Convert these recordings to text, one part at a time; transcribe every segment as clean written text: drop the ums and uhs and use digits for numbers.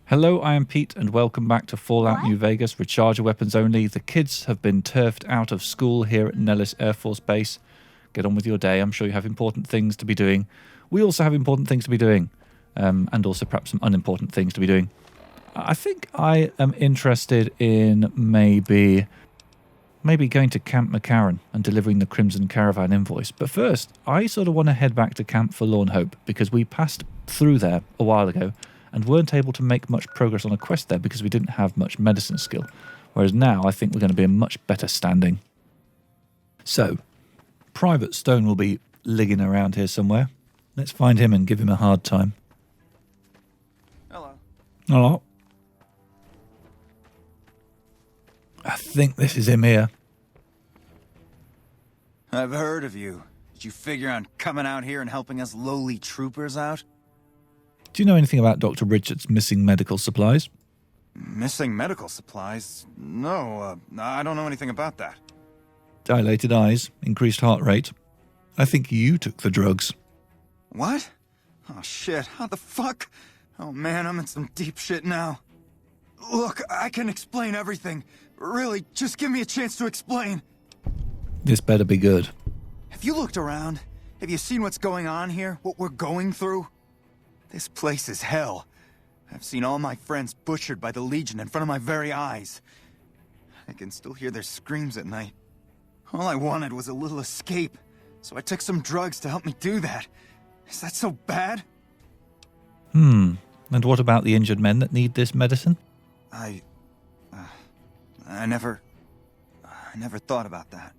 Hello, I am Pete, and welcome back to Fallout New Vegas, Recharger Weapons Only. The kids have been turfed out of school here at Nellis Air Force Base. Get on with your day. I'm sure you have important things to be doing. We also have important things to be doing, and also perhaps some unimportant things to be doing. I think I am interested in maybe going to Camp McCarran and delivering the Crimson Caravan invoice. But first, I sort of want to head back to Camp Forlorn Hope, because we passed through there a while ago and weren't able to make much progress on a quest there because we didn't have much medicine skill. Whereas now I think we're going to be in much better standing. So, Private Stone will be ligging around here somewhere. Let's find him and give him a hard time. Hello. Hello. I think this is him here. I've heard of you. Did you figure on coming out here and helping us lowly troopers out? Do you know anything about Dr. Richard's missing medical supplies? Missing medical supplies? No, I don't know anything about that. Dilated eyes, increased heart rate. I think you took the drugs. What? Oh shit, how the fuck? Oh man, I'm in some deep shit now. Look, I can explain everything. Really, just give me a chance to explain. This better be good. Have you looked around? Have you seen what's going on here? What we're going through? This place is hell. I've seen all my friends butchered by the Legion in front of my very eyes. I can still hear their screams at night. All I wanted was a little escape, so I took some drugs to help me do that. Is that so bad? And what about the injured men that need this medicine? I never thought about that.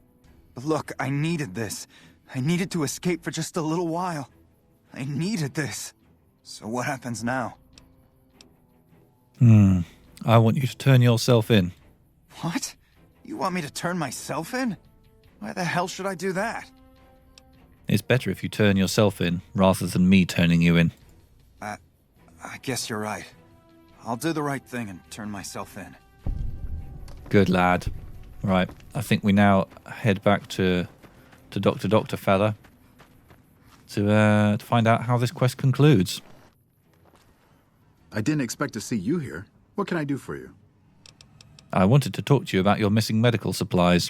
But look, I needed this. I needed to escape for just a little while. I needed this. So what happens now? I want you to turn yourself in. What? You want me to turn myself in? Why the hell should I do that? It's better if you turn yourself in, rather than me turning you in. I guess you're right. I'll do the right thing and turn myself in. Good lad. Right, I think we now head back to Dr. Fella to find out how this quest concludes. I didn't expect to see you here. What can I do for you? I wanted to talk to you about your missing medical supplies.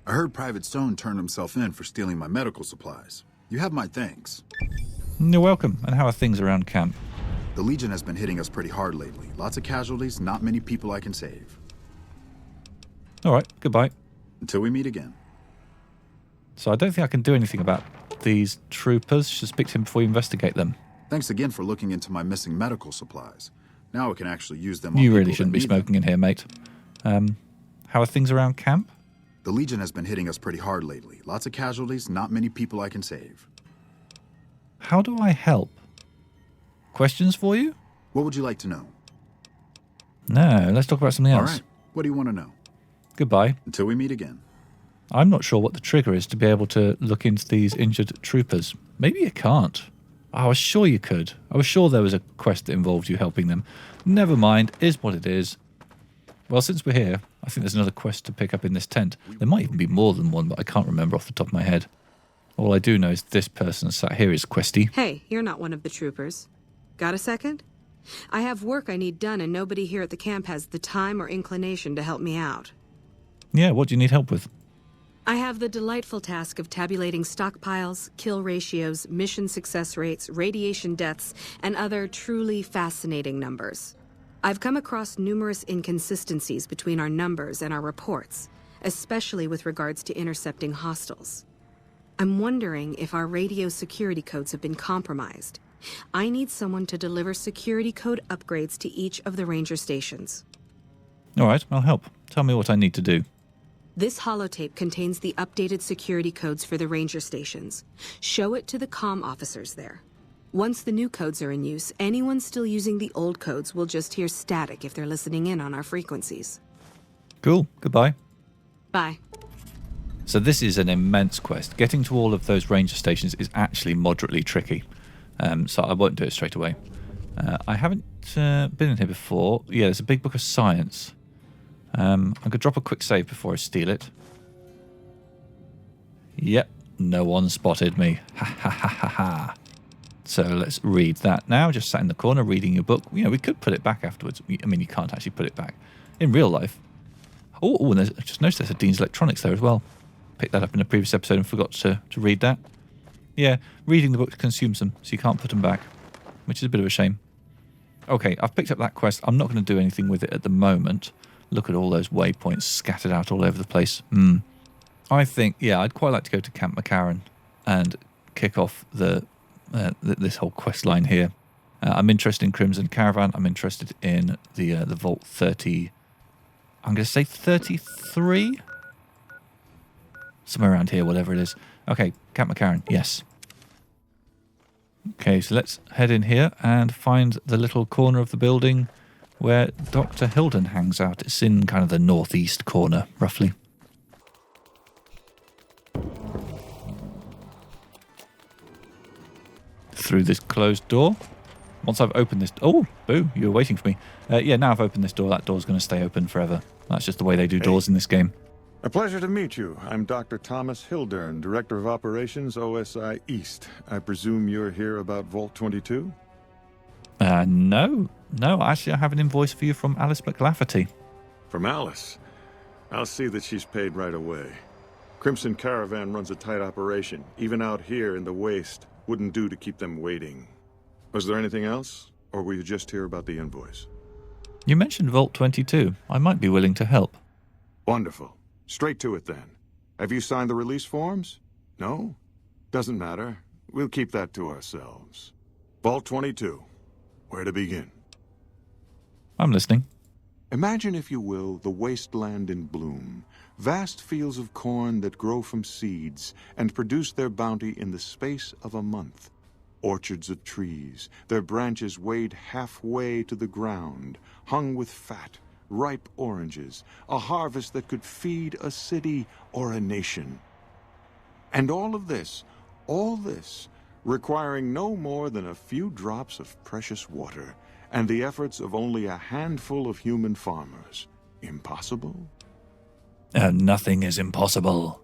I heard Private Stone turned himself in for stealing my medical supplies. You have my thanks. You're welcome. And how are things around camp? The Legion has been hitting us pretty hard lately. Lots of casualties, not many people I can save. All right, goodbye. Until we meet again. So I don't think I can do anything about these troopers. Should speak to him before you investigate them. Thanks again for looking into my missing medical supplies. Now I can actually use them on You people really shouldn't that be need them. smoking in here, mate. How are things around camp? The Legion has been hitting us pretty hard lately. Lots of casualties, not many people I can save. How do I help? Questions for you? What would you like to know? No, let's talk about something All else. right. What do you want to know? Goodbye. Until we meet again. I'm not sure what the trigger is to be able to look into these injured troopers. Maybe you can't. I was sure you could. I was sure there was a quest that involved you helping them. Never mind, is what it is. Well, since we're here, I think there's another quest to pick up in this tent. There might even be more than one, but I can't remember off the top of my head. All I do know is this person sat here is Questy. Hey, you're not one of the troopers. Got a second? I have work I need done, and nobody here at the camp has the time or inclination to help me out. Yeah, what do you need help with? I have the delightful task of tabulating stockpiles, kill ratios, mission success rates, radiation deaths, and other truly fascinating numbers. I've come across numerous inconsistencies between our numbers and our reports, especially with regards to intercepting hostiles. I'm wondering if our radio security codes have been compromised. I need someone to deliver security code upgrades to each of the ranger stations. All right, I'll help. Tell me what I need to do. This holotape contains the updated security codes for the ranger stations. Show it to the comm officers there. Once the new codes are in use, anyone still using the old codes will just hear static if they're listening in on our frequencies. Cool, goodbye. Bye. So this is an immense quest. Getting to all of those ranger stations is actually moderately tricky. So I won't do it straight away. I haven't been in here before. Yeah, there's a big book of science. I'm going to drop a quick save before I steal it. Yep, no one spotted me. Ha ha ha ha ha. So let's read that now. Just sat in the corner reading your book. You know, we could put it back afterwards. I mean, you can't actually put it back in real life. Oh, and I just noticed there's a Dean's Electronics there as well. Picked that up in a previous episode and forgot to read that. Yeah, reading the book consumes them, so you can't put them back, which is a bit of a shame. Okay, I've picked up that quest. I'm not going to do anything with it at the moment. Look at all those waypoints scattered out all over the place. I think, yeah, I'd quite like to go to Camp McCarran and kick off this whole quest line here. I'm interested in Crimson Caravan. I'm interested in the Vault 30. I'm going to say 33? Somewhere around here, whatever it is. Okay, Camp McCarran, yes. Okay, so let's head in here and find the little corner of the building where Dr. Hilden hangs out. It's in kind of the northeast corner, roughly. Through this closed door. Once I've opened this... Oh, boo, you were waiting for me. Yeah, now I've opened this door. That door's going to stay open forever. That's just the way they do doors in this game. A pleasure to meet you. I'm Dr. Thomas Hildern, Director of Operations, OSI East. I presume you're here about Vault 22? No. Actually, I have an invoice for you from Alice McLafferty. From Alice? I'll see that she's paid right away. Crimson Caravan runs a tight operation. Even out here in the waste, wouldn't do to keep them waiting. Was there anything else? Or were you just here about the invoice? You mentioned Vault 22. I might be willing to help. Wonderful. Straight to it then. Have you signed the release forms? No? Doesn't matter. We'll keep that to ourselves. Vault 22. Where to begin? I'm listening. Imagine, if you will, the wasteland in bloom. Vast fields of corn that grow from seeds and produce their bounty in the space of a month. Orchards of trees, their branches weighed halfway to the ground, hung with fat, ripe oranges, a harvest that could feed a city or a nation. And all this, requiring no more than a few drops of precious water and the efforts of only a handful of human farmers. Impossible? Nothing is impossible.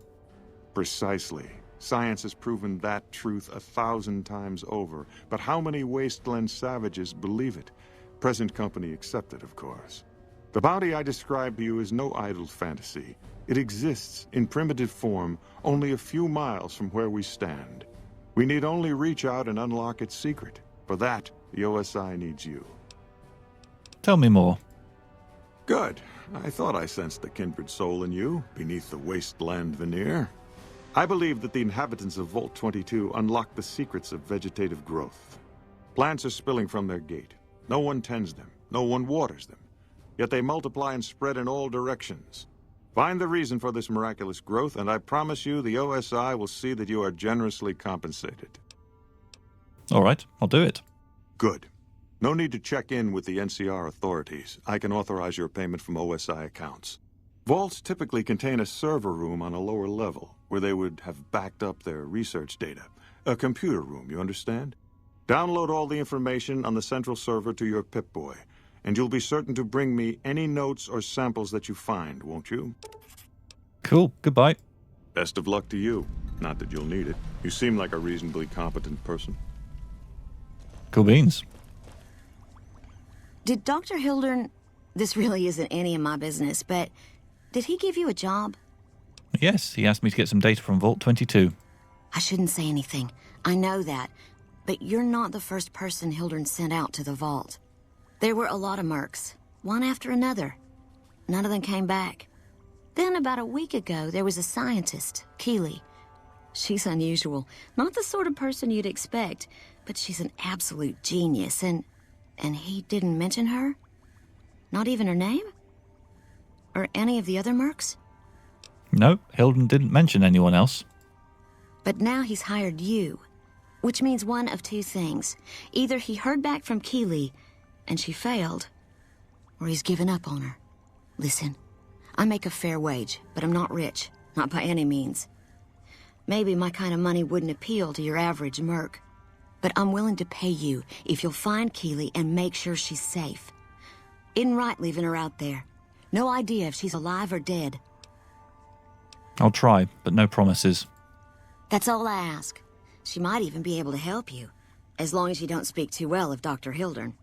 Precisely. Science has proven that truth 1,000 times over, but how many wasteland savages believe it? Present company accepted, of course. The bounty I described to you is no idle fantasy. It exists in primitive form only a few miles from where we stand. We need only reach out and unlock its secret. For that, the OSI needs you. Tell me more. Good. I thought I sensed the kindred soul in you, beneath the wasteland veneer. I believe that the inhabitants of Vault 22 unlock the secrets of vegetative growth. Plants are spilling from their gate. No one tends them. No one waters them. Yet they multiply and spread in all directions. Find the reason for this miraculous growth, and I promise you the OSI will see that you are generously compensated. All right, I'll do it. Good. No need to check in with the NCR authorities. I can authorize your payment from OSI accounts. Vaults typically contain a server room on a lower level, where they would have backed up their research data. A computer room, you understand? Download all the information on the central server to your Pip-Boy, and you'll be certain to bring me any notes or samples that you find, won't you? Cool, goodbye. Best of luck to you. Not that you'll need it. You seem like a reasonably competent person. Cool beans. Did Dr. Hildern... This really isn't any of my business, but... Did he give you a job? Yes, he asked me to get some data from Vault 22. I shouldn't say anything. I know that. But you're not the first person Hildern sent out to the vault. There were a lot of mercs, one after another. None of them came back. Then about a week ago, there was a scientist, Keeley. She's unusual. Not the sort of person you'd expect, but she's an absolute genius, and he didn't mention her? Not even her name? Or any of the other mercs? No, Hilden didn't mention anyone else. But now he's hired you, which means one of two things. Either he heard back from Keeley, and she failed, or he's given up on her. Listen, I make a fair wage, but I'm not rich, not by any means. Maybe my kind of money wouldn't appeal to your average merc, but I'm willing to pay you if you'll find Keeley and make sure she's safe. Isn't right leaving her out there. No idea if she's alive or dead. I'll try, but no promises. That's all I ask. She might even be able to help you. As long as you don't speak too well of Dr. Hildern.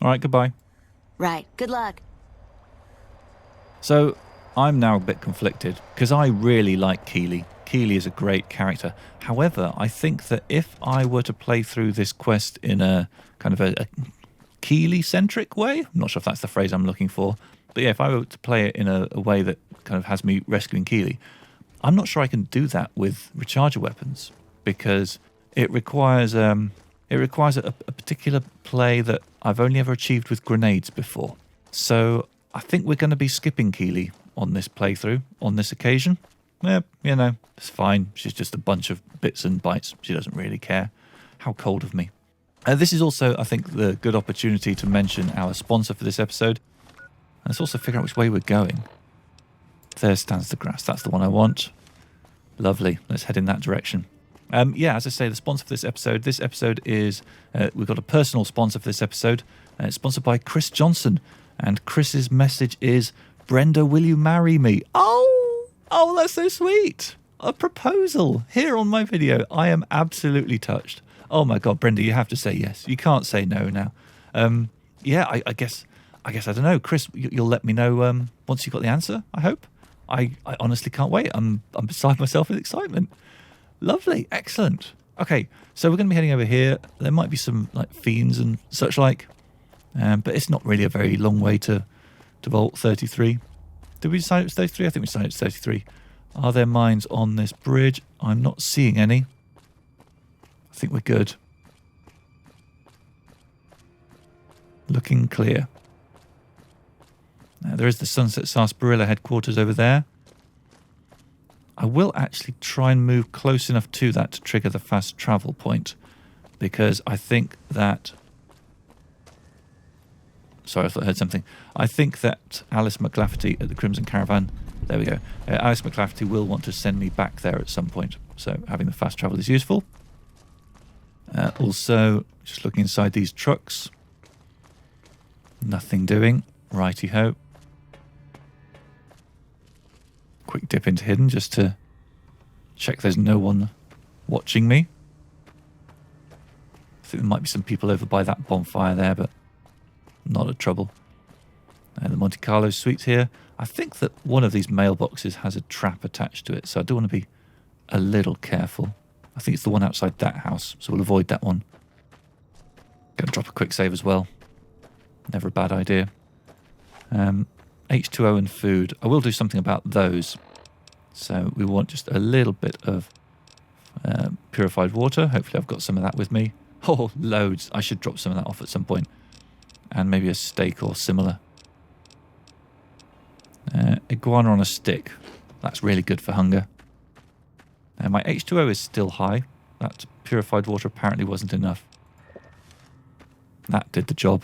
All right, goodbye. Right. Good luck. So I'm now a bit conflicted because I really like Keeley. Keeley is a great character. However, I think that if I were to play through this quest in a kind of a Keeley-centric way, I'm not sure if that's the phrase I'm looking for, but yeah, if I were to play it in a way that kind of has me rescuing Keeley, I'm not sure I can do that with recharger weapons because it requires a particular play that I've only ever achieved with grenades before. So I think we're going to be skipping Keeley on this playthrough, on this occasion. It's fine. She's just a bunch of bits and bytes. She doesn't really care. How cold of me. This is also, I think, the good opportunity to mention our sponsor for this episode. And let's also figure out which way we're going. There stands the grass. That's the one I want. Lovely. Let's head in that direction. As I say, the sponsor for this episode is, we've got a personal sponsor for this episode. It's sponsored by Chris Johnson. And Chris's message is, Brenda, will you marry me? Oh, that's so sweet. A proposal here on my video. I am absolutely touched. Oh my God, Brenda, you have to say yes. You can't say no now. I guess I don't know. Chris, you'll let me know once you've got the answer, I hope. I honestly can't wait. I'm beside myself with excitement. Lovely. Excellent. Okay, so we're going to be heading over here. There might be some like fiends and such like, but it's not really a very long way to Vault 33. Did we decide it was 33? I think we decided it's 33. Are there mines on this bridge? I'm not seeing any. I think we're good. Looking clear. Now, there is the Sunset Sarsaparilla headquarters over there. I will actually try and move close enough to that to trigger the fast travel point, because I think that... Sorry, I thought I heard something. I think that Alice McLafferty at the Crimson Caravan, there we go. Alice McLafferty will want to send me back there at some point, so having the fast travel is useful. Also, just looking inside these trucks. Nothing doing. Righty-ho. Quick dip into hidden just to check there's no one watching me. I think there might be some people over by that bonfire there, but not a trouble. The Monte Carlo suite's here. I think that one of these mailboxes has a trap attached to it, so I do want to be a little careful. I think it's the one outside that house, so we'll avoid that one. Going to drop a quick save as well. Never a bad idea. H2O and food. I will do something about those. So we want just a little bit of purified water. Hopefully I've got some of that with me. Oh, loads. I should drop some of that off at some point. And maybe a steak or similar. Iguana on a stick. That's really good for hunger. My H2O is still high. That purified water apparently wasn't enough. That did the job.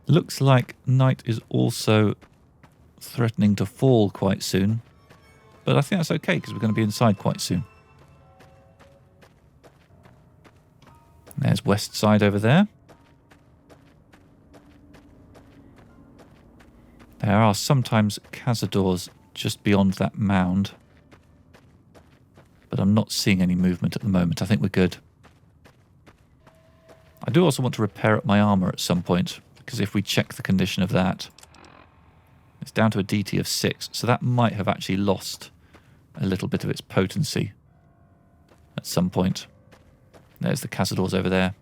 Looks like night is also threatening to fall quite soon. But I think that's okay because we're going to be inside quite soon. There's West Side over there. There are sometimes cazadors just beyond that mound. But I'm not seeing any movement at the moment. I think we're good. I do also want to repair up my armour at some point, because if we check the condition of that, it's down to a DT of 6, so that might have actually lost a little bit of its potency at some point. There's the cazadors over there.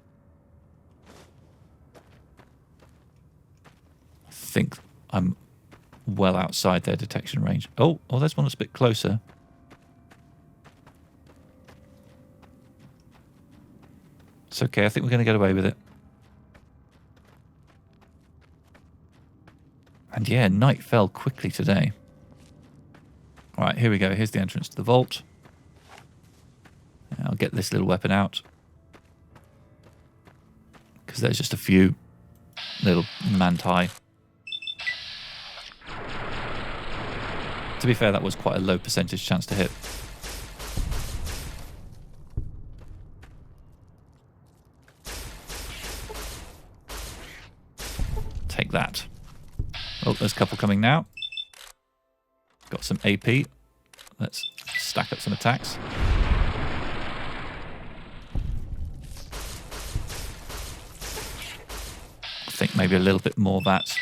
I think I'm well outside their detection range. Oh, there's one that's a bit closer. It's okay, I think we're going to get away with it. And yeah, night fell quickly today. Alright, here we go. Here's the entrance to the vault. I'll get this little weapon out. Because there's just a few little manti. To be fair, that was quite a low percentage chance to hit. Take that. Oh, there's a couple coming now. Got some AP. Let's stack up some attacks. Maybe a little bit more that.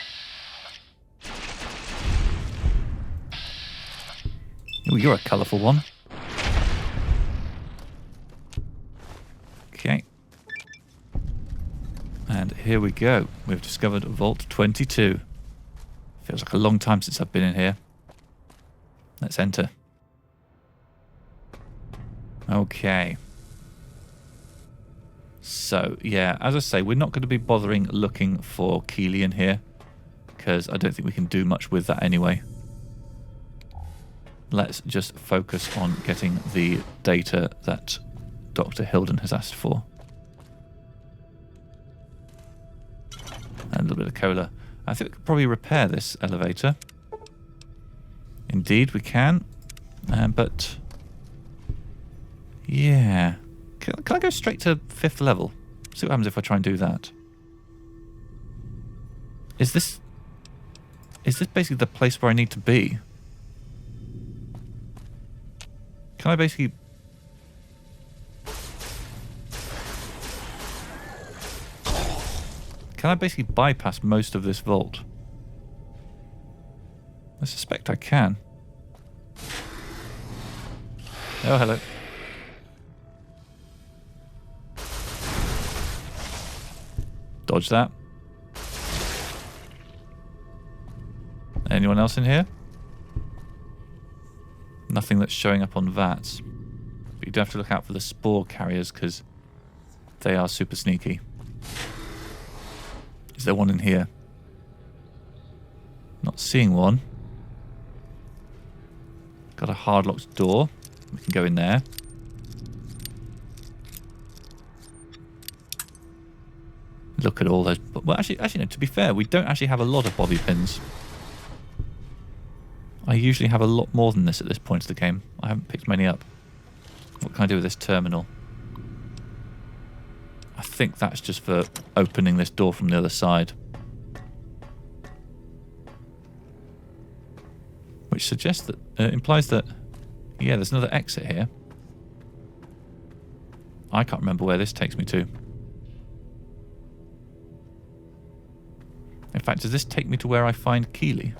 Oh, you're a colourful one. Okay. And here we go. We've discovered Vault 22. Feels like a long time since I've been in here. Let's enter. Okay. So, yeah, as I say, we're not going to be bothering looking for Keely in here, because I don't think we can do much with that anyway. Let's just focus on getting the data that Dr. Hilden has asked for. And a little bit of cola. I think we could probably repair this elevator. Indeed, we can. But... yeah. Can I go straight to 5th level? See what happens if I try and do that. Is this basically the place where I need to be? Can I basically... can I basically bypass most of this vault? I suspect I can. Oh, hello. Dodge that. Anyone else in here? Nothing that's showing up on VATs. But you do have to look out for the spore carriers because they are super sneaky. Is there one in here? Not seeing one. Got a hard locked door. We can go in there. Look at all those. Well, actually, no, to be fair, we don't actually have a lot of bobby pins. I usually have a lot more than this at this point of the game. I haven't picked many up. What can I do with this terminal? I think that's just for opening this door from the other side. Which suggests that, implies that, yeah, there's another exit here. I can't remember where this takes me to. In fact, does this take me to where I find Keely?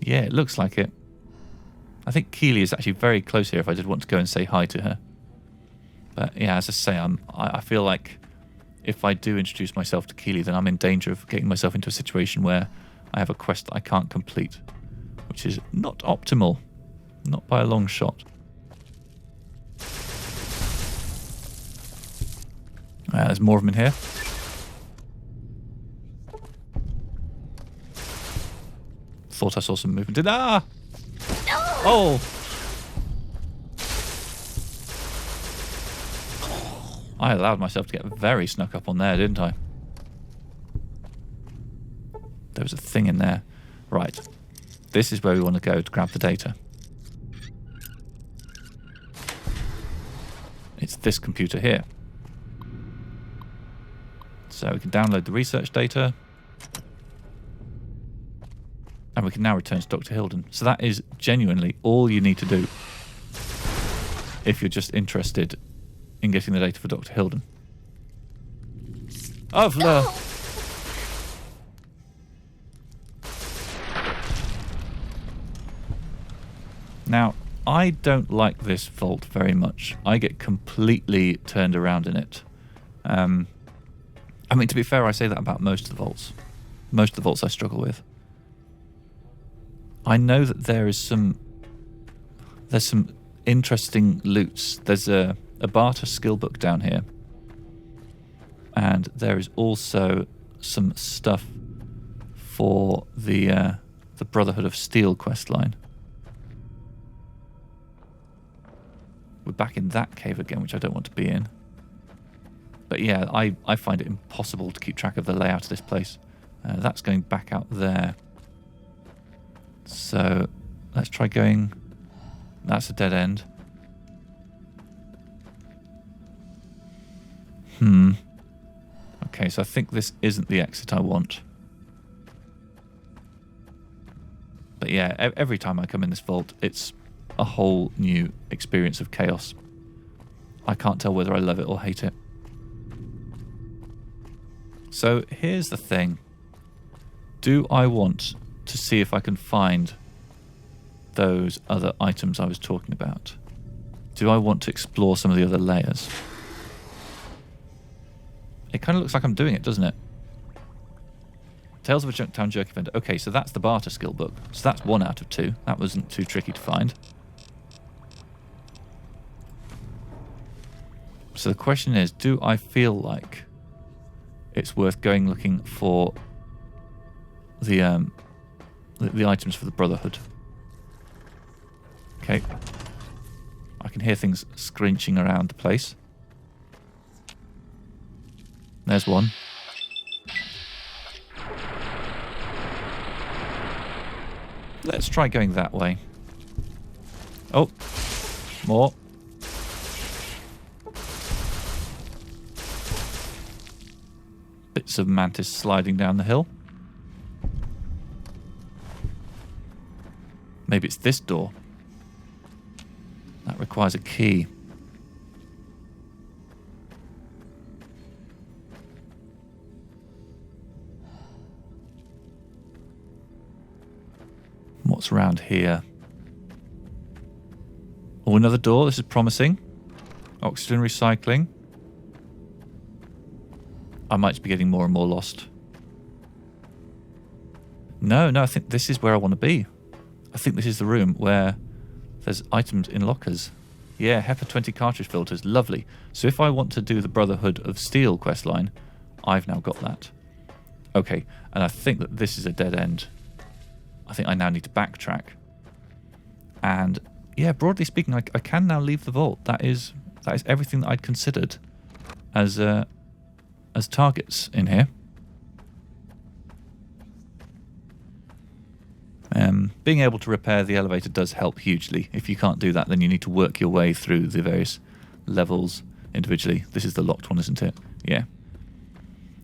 Yeah, it looks like it. I think Keely is actually very close here if I did want to go and say hi to her. But yeah, as I say, I feel like if I do introduce myself to Keely, then I'm in danger of getting myself into a situation where I have a quest that I can't complete, which is not optimal. Not by a long shot. There's more of them in here. Thought I saw some movement. Ah! Oh! I allowed myself to get very snuck up on there, didn't I? There was a thing in there. Right. This is where we want to go to grab the data. It's this computer here. So we can download the research data. And we can now return to Dr. Hilden. So that is genuinely all you need to do if you're just interested in getting the data for Dr. Hilden. Avla! Now, I don't like this vault very much. I get completely turned around in it. I mean, to be fair, I say that about most of the vaults. Most of the vaults I struggle with. I know that there's some interesting loots. There's a barter skill book down here. And there is also some stuff for the Brotherhood of Steel questline. We're back in that cave again, which I don't want to be in. But yeah, I find it impossible to keep track of the layout of this place. That's going back out there. So let's try going... That's a dead end. Okay, so I think this isn't the exit I want. But yeah, every time I come in this vault, it's a whole new experience of chaos. I can't tell whether I love it or hate it. So here's the thing. Do I want to see if I can find those other items I was talking about? Do I want to explore some of the other layers? It kind of looks like I'm doing it, doesn't it? Tales of a Junktown Jerky Vendor. Okay, so that's the barter skill book. So that's 1 out of 2. That wasn't too tricky to find. So the question is, do I feel like it's worth going looking for the items for the Brotherhood? Okay. I can hear things scrunching around the place. There's one. Let's try going that way. Oh, more. Bits of mantis sliding down the hill. Maybe it's this door. That requires a key. What's around here? Oh, another door. This is promising. Oxygen recycling. I might be getting more and more lost. No, I think this is where I want to be. I think this is the room where there's items in lockers. Yeah, HEPA 20 cartridge filters. Lovely. So if I want to do the Brotherhood of Steel questline, I've now got that. Okay, and I think that this is a dead end. I think I now need to backtrack. And yeah, broadly speaking, I can now leave the vault. That is everything that I'd considered as targets in here. Being able to repair the elevator does help hugely. If you can't do that, then you need to work your way through the various levels individually. This is the locked one, isn't it? Yeah.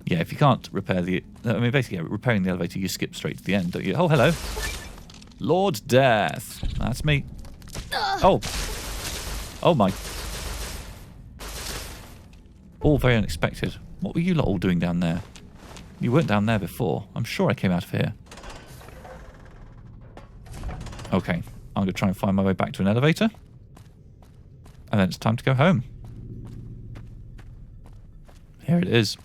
Yeah, if you can't repair basically, repairing the elevator, you skip straight to the end, don't you? Oh, hello. Lord Death. That's me. Oh. Oh, my. All very unexpected. What were you lot all doing down there? You weren't down there before. I'm sure I came out of here. Okay, I'm going to try and find my way back to an elevator. And then it's time to go home. Here it is.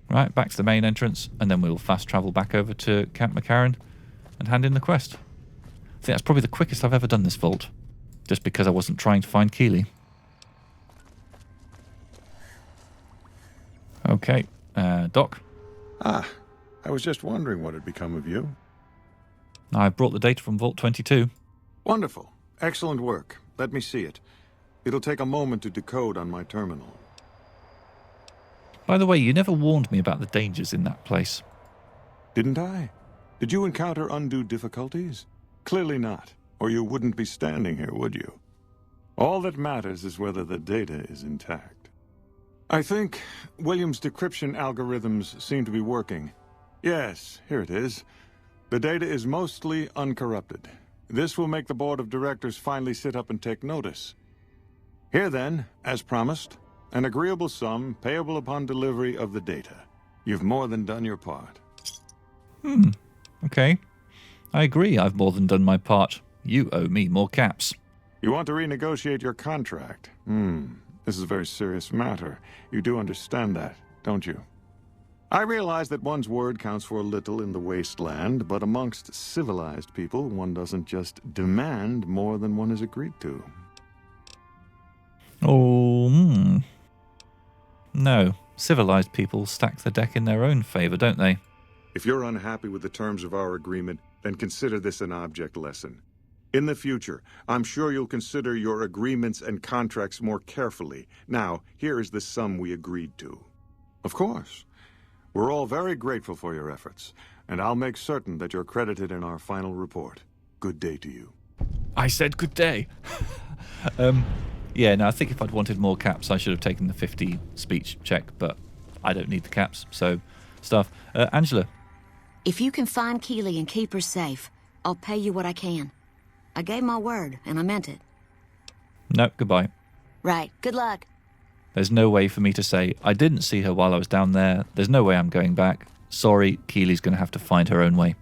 Right, back to the main entrance, and then we'll fast travel back over to Camp McCarran and hand in the quest. I think that's probably the quickest I've ever done this vault, just because I wasn't trying to find Keeley. Okay, Doc. Ah, I was just wondering what had become of you. I brought the data from Vault 22. Wonderful. Excellent work. Let me see it. It'll take a moment to decode on my terminal. By the way, you never warned me about the dangers in that place. Didn't I? Did you encounter undue difficulties? Clearly not, or you wouldn't be standing here, would you? All that matters is whether the data is intact. I think Williams' decryption algorithms seem to be working. Yes, here it is. The data is mostly uncorrupted. This will make the board of directors finally sit up and take notice. Here then, as promised, an agreeable sum payable upon delivery of the data. You've more than done your part. Okay. I agree, I've more than done my part. You owe me more caps. You want to renegotiate your contract? This is a very serious matter. You do understand that, don't you? I realize that one's word counts for a little in the wasteland, but amongst civilized people, one doesn't just demand more than one has agreed to. No. Civilized people stack the deck in their own favor, don't they? If you're unhappy with the terms of our agreement, then consider this an object lesson. In the future, I'm sure you'll consider your agreements and contracts more carefully. Now, here is the sum we agreed to. Of course. We're all very grateful for your efforts, and I'll make certain that you're credited in our final report. Good day to you. I said good day. Yeah, no, I think if I'd wanted more caps, I should have taken the 50 speech check, but I don't need the caps, so stuff. Angela. If you can find Keeley and keep her safe, I'll pay you what I can. I gave my word, and I meant it. No, goodbye. Right. Good luck. There's no way for me to say, I didn't see her while I was down there. There's no way I'm going back. Sorry, Keely's going to have to find her own way.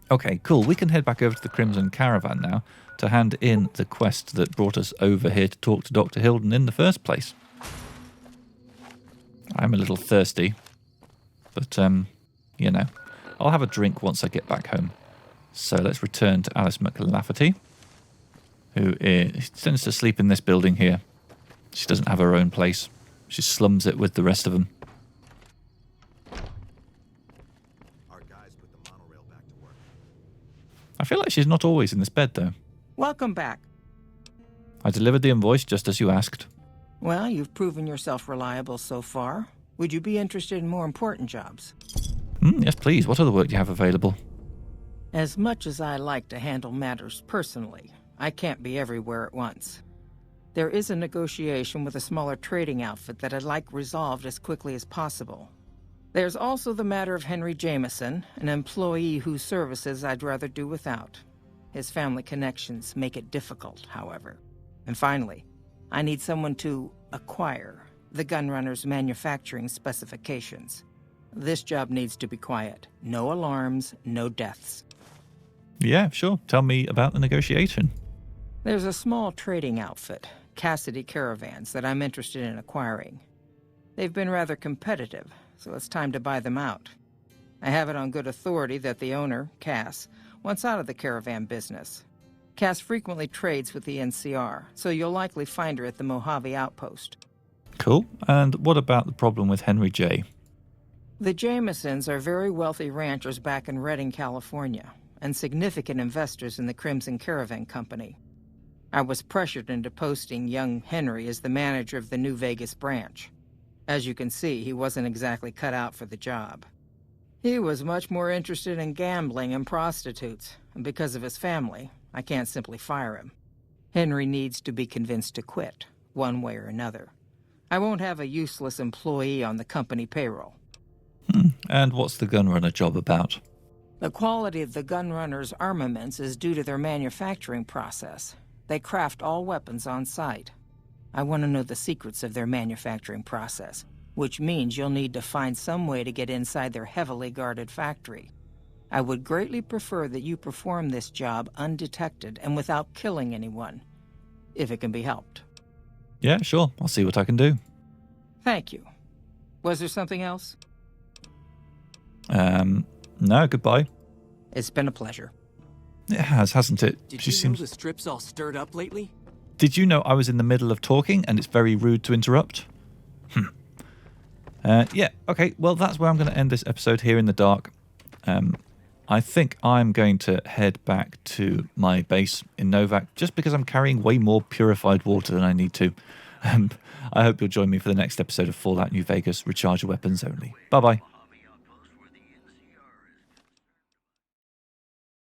Okay, cool. We can head back over to the Crimson Caravan now to hand in the quest that brought us over here to talk to Dr. Hilden in the first place. I'm a little thirsty, but, you know, I'll have a drink once I get back home. So let's return to Alice McLafferty, who tends to sleep in this building here. She doesn't have her own place. She slums it with the rest of them. Our guys put the monorail back to work. I feel like she's not always in this bed, though. Welcome back. I delivered the invoice just as you asked. Well, you've proven yourself reliable so far. Would you be interested in more important jobs? Yes, please. What other work do you have available? As much as I like to handle matters personally, I can't be everywhere at once. There is a negotiation with a smaller trading outfit that I'd like resolved as quickly as possible. There's also the matter of Henry Jameson, an employee whose services I'd rather do without. His family connections make it difficult, however. And finally, I need someone to acquire the Gunrunner's manufacturing specifications. This job needs to be quiet. No alarms, no deaths. Yeah, sure. Tell me about the negotiation. There's a small trading outfit, Cassidy Caravans, that I'm interested in acquiring. They've been rather competitive, so it's time to buy them out. I have it on good authority that the owner, Cass, wants out of the caravan business. Cass frequently trades with the NCR, so you'll likely find her at the Mojave outpost. Cool. And what about the problem with Henry J? The Jamesons are very wealthy ranchers back in Redding, California, and significant investors in the Crimson Caravan Company. I was pressured into posting young Henry as the manager of the New Vegas branch. As you can see, he wasn't exactly cut out for the job. He was much more interested in gambling and prostitutes, and because of his family, I can't simply fire him. Henry needs to be convinced to quit, one way or another. I won't have a useless employee on the company payroll. And what's the Gunrunner job about? The quality of the Gunrunner's armaments is due to their manufacturing process. They craft all weapons on site. I want to know the secrets of their manufacturing process, which means you'll need to find some way to get inside their heavily guarded factory. I would greatly prefer that you perform this job undetected and without killing anyone, if it can be helped. Yeah, sure. I'll see what I can do. Thank you. Was there something else? No, goodbye. It's been a pleasure. It has, hasn't it? Did you know the strip's all stirred up lately? Did you know I was in the middle of talking and it's very rude to interrupt? Yeah, okay. Well, that's where I'm going to end this episode here in the dark. I think I'm going to head back to my base in Novak just because I'm carrying way more purified water than I need to. I hope you'll join me for the next episode of Fallout New Vegas, Recharge Your Weapons Only. Bye-bye.